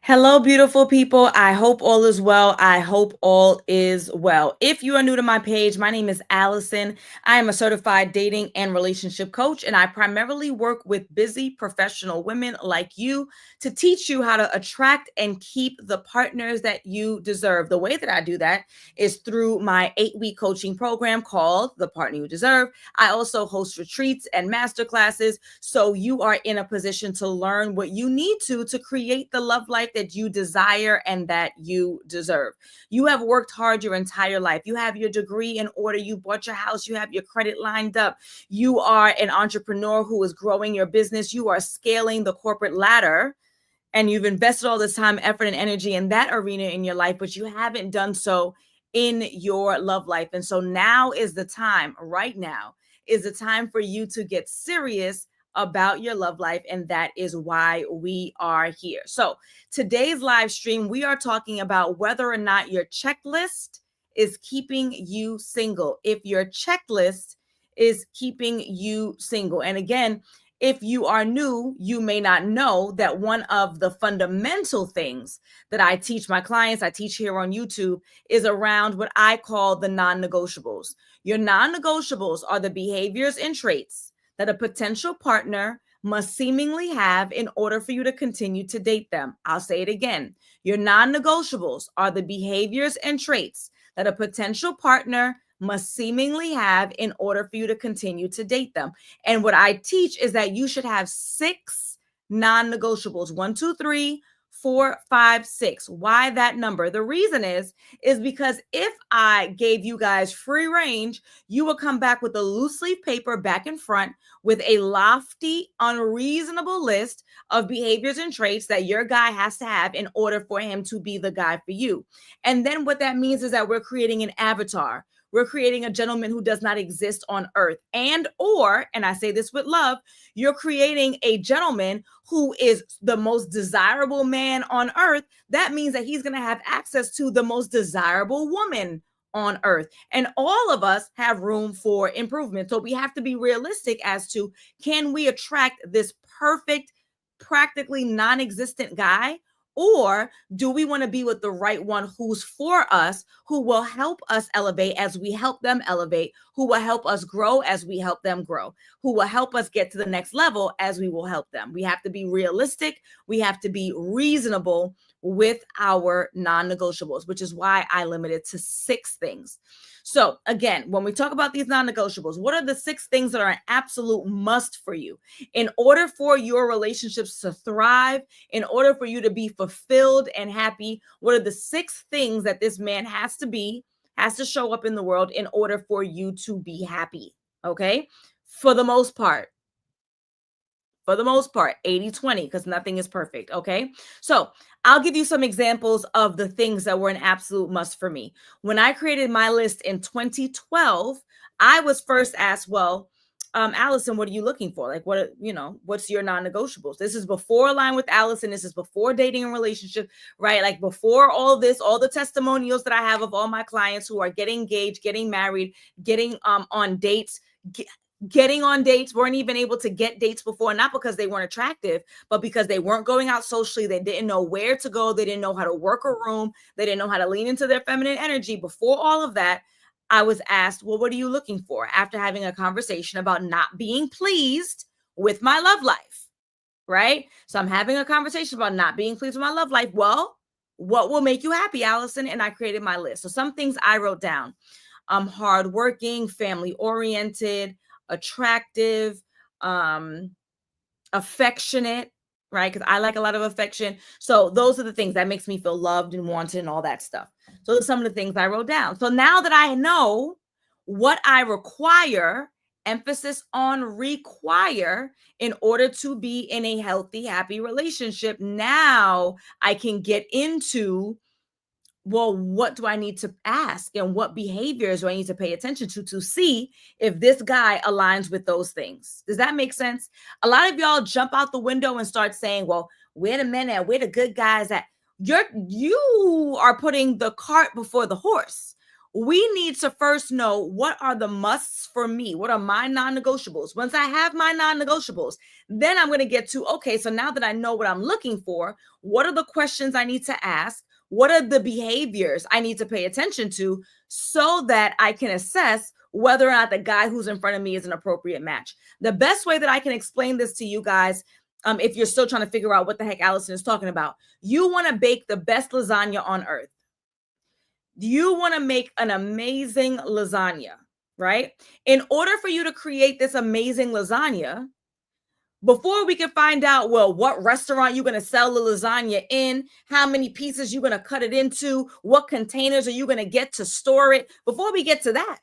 Hello, beautiful people. I hope all is well. I hope all is well. If you are new to my page, my name is Allison. I am a certified dating and relationship coach, and I primarily work with busy professional women like you to teach you how to attract and keep the partners that you deserve. The way that I do that is through my 8-week coaching program called The Partner You Deserve. I also host retreats and masterclasses, so you are in a position to learn what you need to create the love life that you desire and that you deserve. You have worked hard your entire life. You have your degree in order. You bought your house. You have your credit lined up. You are an entrepreneur who is growing your business. You are scaling the corporate ladder, and you've invested all this time, effort, and energy in that arena in your life, but you haven't done so in your love life. And so now is the time, right now is the time for you to get serious about your love life. And that is why we are here. So today's live stream, we are talking about whether or not your checklist is keeping you single. If your checklist is keeping you single. And again, if you are new, you may not know that one of the fundamental things that I teach my clients, I teach here on YouTube, is around what I call the non-negotiables. Your non-negotiables are the behaviors and traits that a potential partner must seemingly have in order for you to continue to date them. I'll say it again. Your non-negotiables are the behaviors and traits that a potential partner must seemingly have in order for you to continue to date them. And what I teach is that you should have 6 non-negotiables: 1, 2, 3, 4, 5, 6. Why that number? The reason is because if I gave you guys free range, you would come back with a loose leaf paper back in front with a lofty, unreasonable list of behaviors and traits that your guy has to have in order for him to be the guy for you. And then what that means is that we're creating an avatar. We're creating a gentleman who does not exist on earth. And I say this with love, you're creating a gentleman who is the most desirable man on earth. That means that he's going to have access to the most desirable woman on earth. And all of us have room for improvement. So we have to be realistic as to, can we attract this perfect, practically non-existent guy? Or do we want to be with the right one who's for us, who will help us elevate as we help them elevate, who will help us grow as we help them grow, who will help us get to the next level as we will help them? We have to be realistic. We have to be reasonable with our non-negotiables, which is why I limit it to 6 things. So again, when we talk about these non-negotiables, what are the 6 things that are an absolute must for you in order for your relationships to thrive, in order for you to be fulfilled and happy? What are the 6 things that this man has to show up in the world in order for you to be happy? Okay. For the most part, 80-20, because nothing is perfect. Okay. So I'll give you some examples of the things that were an absolute must for me. When I created my list in 2012, I was first asked, well, Allison, what are you looking for? Like, what's your non-negotiables? This is before Align with Allison. This is before dating and relationship, right? Like before all this, all the testimonials that I have of all my clients who are getting engaged, getting married, getting on dates, getting on dates, weren't even able to get dates before, not because they weren't attractive, but because they weren't going out socially. They didn't know where to go. They didn't know how to work a room. They didn't know how to lean into their feminine energy. Before all of that, I was asked, well, what are you looking for? After having a conversation about not being pleased with my love life, right? So I'm having a conversation about not being pleased with my love life. Well, what will make you happy, Allison? And I created my list. So some things I wrote down: hardworking, family oriented, attractive, affectionate, right? Because I like a lot of affection. So those are the things that makes me feel loved and wanted and all that stuff. So those are some of the things I wrote down. So now that I know what I require, emphasis on require, in order to be in a healthy, happy relationship, now I can get into, well, what do I need to ask and what behaviors do I need to pay attention to see if this guy aligns with those things? Does that make sense? A lot of y'all jump out the window and start saying, well, wait a minute, where the good guys at? You are putting the cart before the horse. We need to first know what are the musts for me? What are my non-negotiables? Once I have my non-negotiables, then I'm going to get to, okay, so now that I know what I'm looking for, what are the questions I need to ask? What are the behaviors I need to pay attention to so that I can assess whether or not the guy who's in front of me is an appropriate match? The best way that I can explain this to you guys, if you're still trying to figure out what the heck Allison is talking about, you want to bake the best lasagna on earth. You want to make an amazing lasagna, right? In order for you to create this amazing lasagna, before we can find out, well, what restaurant you're going to sell the lasagna in, how many pieces you're going to cut it into, what containers are you going to get to store it, before we get to that,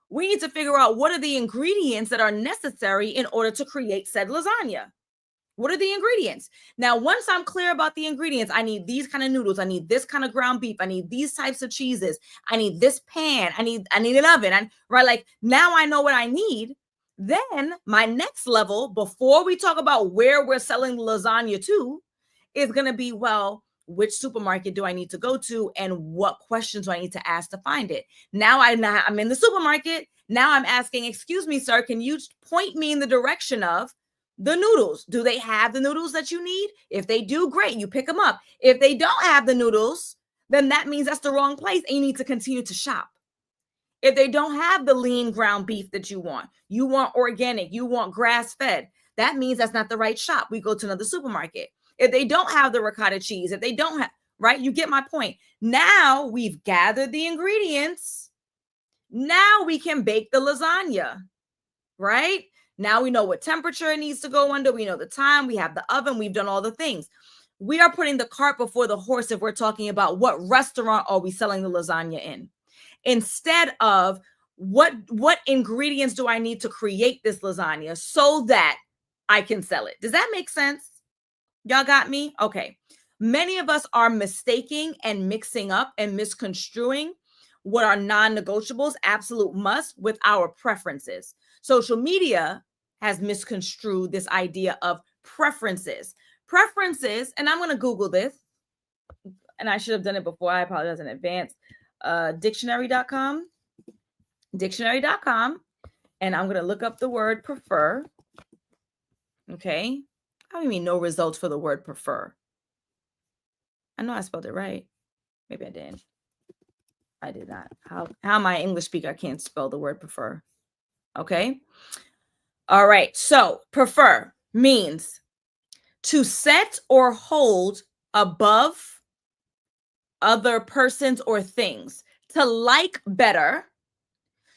we need to figure out what are the ingredients that are necessary in order to create said lasagna. What are the ingredients? Now, once I'm clear about the ingredients, I need these kind of noodles. I need this kind of ground beef. I need these types of cheeses. I need this pan. I need an oven. And right, like now I know what I need. Then my next level, before we talk about where we're selling the lasagna to, is going to be, well, which supermarket do I need to go to and what questions do I need to ask to find it? Now I'm in the supermarket. Now I'm asking, excuse me, sir, can you point me in the direction of the noodles? Do they have the noodles that you need? If they do, great, you pick them up. If they don't have the noodles, then that means that's the wrong place and you need to continue to shop. If they don't have the lean ground beef that you want organic, you want grass-fed, that means that's not the right shop. We go to another supermarket. If they don't have the ricotta cheese, if they don't have, right, you get my point. Now we've gathered the ingredients. Now we can bake the lasagna, right? Now we know what temperature it needs to go under. We know the time. We have the oven. We've done all the things. We are putting the cart before the horse if we're talking about what restaurant are we selling the lasagna in, instead of what ingredients do I need to create this lasagna so that I can sell it. Does that make sense? Y'all got me? Okay. Many of us are mistaking and mixing up and misconstruing what are non-negotiables, absolute must, with our preferences. Social media has misconstrued this idea of preferences. Preferences, and I'm going to Google this, and I should have done it before. I apologize in advance. Dictionary.com, and I'm going to look up the word prefer. Okay. I don't mean no results for the word prefer. I know I spelled it right. Maybe I didn't. I did not. How my English speaker can't spell the word prefer. Okay. All right. So prefer means to set or hold above other persons or things, to like better,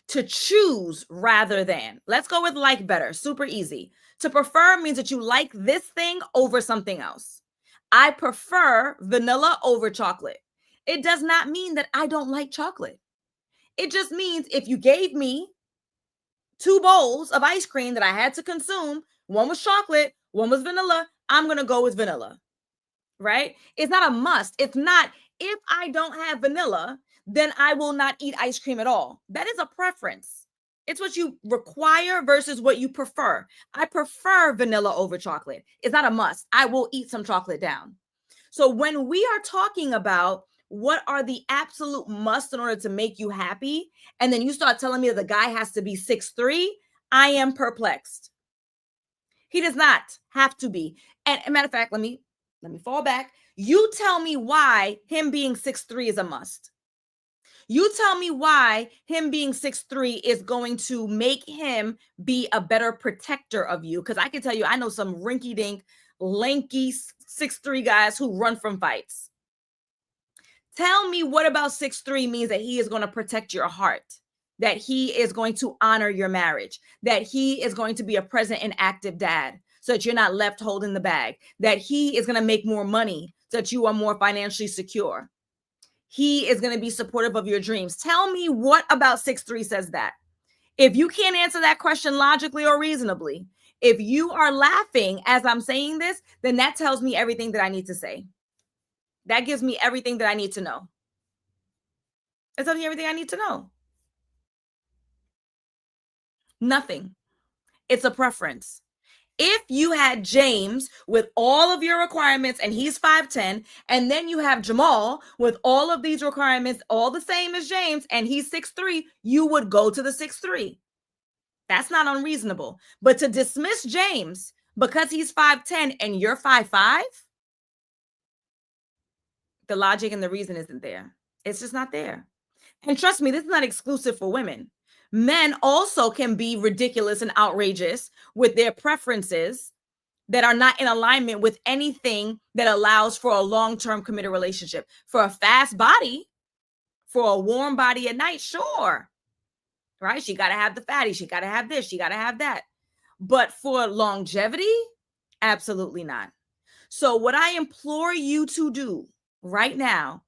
to choose rather than. Let's go with like better. Super easy. To prefer means that you like this thing over something else. I prefer vanilla over chocolate. It does not mean that I don't like chocolate. It just means if you gave me 2 bowls of ice cream that I had to consume, one was chocolate, one was vanilla, I'm going to go with vanilla, right? It's not a must. It's not, if I don't have vanilla, then I will not eat ice cream at all. That is a preference. It's what you require versus what you prefer. I prefer vanilla over chocolate. It's not a must. I will eat some chocolate down. So when we are talking about what are the absolute must in order to make you happy, and then you start telling me that the guy has to be 6'3", I am perplexed. He does not have to be. And a matter of fact, let me fall back. You tell me why him being 6'3" is a must. You tell me why him being 6'3" is going to make him be a better protector of you. Because I can tell you, I know some rinky-dink, lanky 6'3" guys who run from fights. Tell me what about 6'3" means that he is going to protect your heart, that he is going to honor your marriage, that he is going to be a present and active dad so that you're not left holding the bag, that he is going to make more money so that you are more financially secure. He is going to be supportive of your dreams. Tell me what about 6'3" says that. If you can't answer that question logically or reasonably, if you are laughing as I'm saying this, then that tells me everything that I need to say. That gives me everything that I need to know. It tells me everything I need to know. Nothing. It's a preference. If you had James with all of your requirements and he's 5'10, and then you have Jamal with all of these requirements, all the same as James, and he's 6'3, you would go to the 6'3. That's not unreasonable. But to dismiss James because he's 5'10 and you're 5'5, the logic and the reason isn't there. It's just not there. And trust me, this is not exclusive for women. Men also can be ridiculous and outrageous with their preferences that are not in alignment with anything that allows for a long-term committed relationship. For a fast body, for a warm body at night, sure. Right? She got to have the fatty. She got to have this. She got to have that. But for longevity, absolutely not. So what I implore you to do right now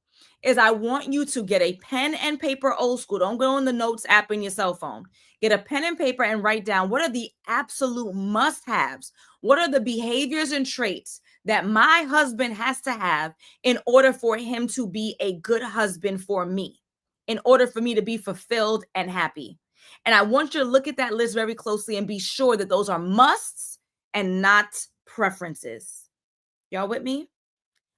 is I want you to get a pen and paper, old school. Don't go in the notes app in your cell phone. Get a pen and paper and write down what are the absolute must-haves. What are the behaviors and traits that my husband has to have in order for him to be a good husband for me, in order for me to be fulfilled and happy. And I want you to look at that list very closely and be sure that those are musts and not preferences. Y'all with me?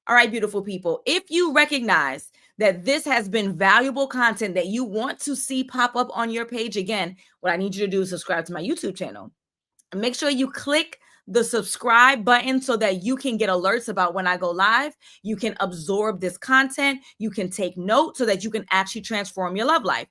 All right, beautiful people. If you recognize that this has been valuable content that you want to see pop up on your page, again, what I need you to do is subscribe to my YouTube channel. And make sure you click the subscribe button so that you can get alerts about when I go live. You can absorb this content. You can take note so that you can actually transform your love life.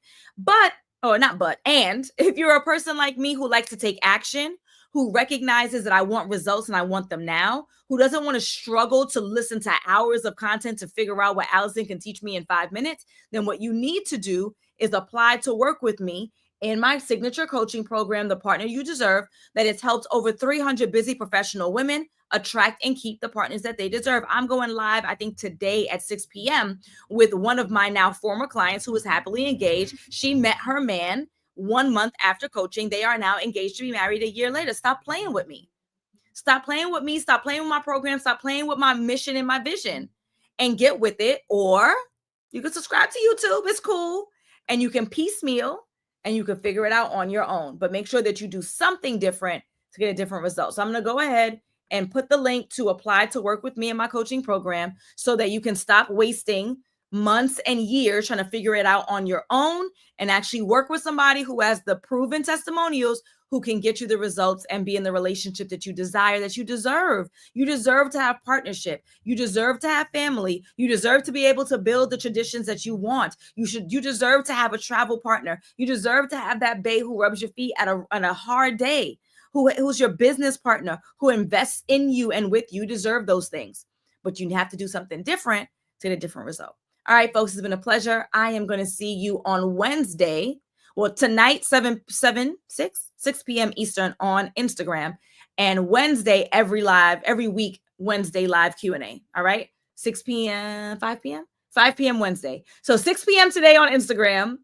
And if you're a person like me who likes to take action, who recognizes that I want results and I want them now, who doesn't want to struggle to listen to hours of content to figure out what Allison can teach me in 5 minutes, then what you need to do is apply to work with me in my signature coaching program, The Partner You Deserve, that has helped over 300 busy professional women attract and keep the partners that they deserve. I'm going live, I think today at 6 p.m. with one of my now former clients who is happily engaged. She met her man 1 month after coaching. They are now engaged to be married a year later. Stop playing with me. Stop playing with me. Stop playing with my program. Stop playing with my mission and my vision and get with it. Or you can subscribe to YouTube. It's cool. And you can piecemeal and you can figure it out on your own. But make sure that you do something different to get a different result. So I'm going to go ahead and put the link to apply to work with me in my coaching program so that you can stop wasting months and years trying to figure it out on your own and actually work with somebody who has the proven testimonials who can get you the results and be in the relationship that you desire, that you deserve. You deserve to have partnership. You deserve to have family. You deserve to be able to build the traditions that you want. You deserve to have a travel partner. You deserve to have that bae who rubs your feet on a hard day, who's your business partner, who invests in you and with you. You deserve those things. But you have to do something different to get a different result. All right, folks, it's been a pleasure. I am going to see you on Wednesday. Well, tonight, 6 p.m. Eastern on Instagram. And Wednesday, every week, Wednesday live Q&A. All right, 6 p.m., 5 p.m.? 5 p.m. Wednesday. So 6 p.m. today on Instagram,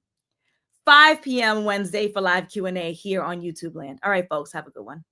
5 p.m. Wednesday for live Q&A here on YouTube land. All right, folks, have a good one.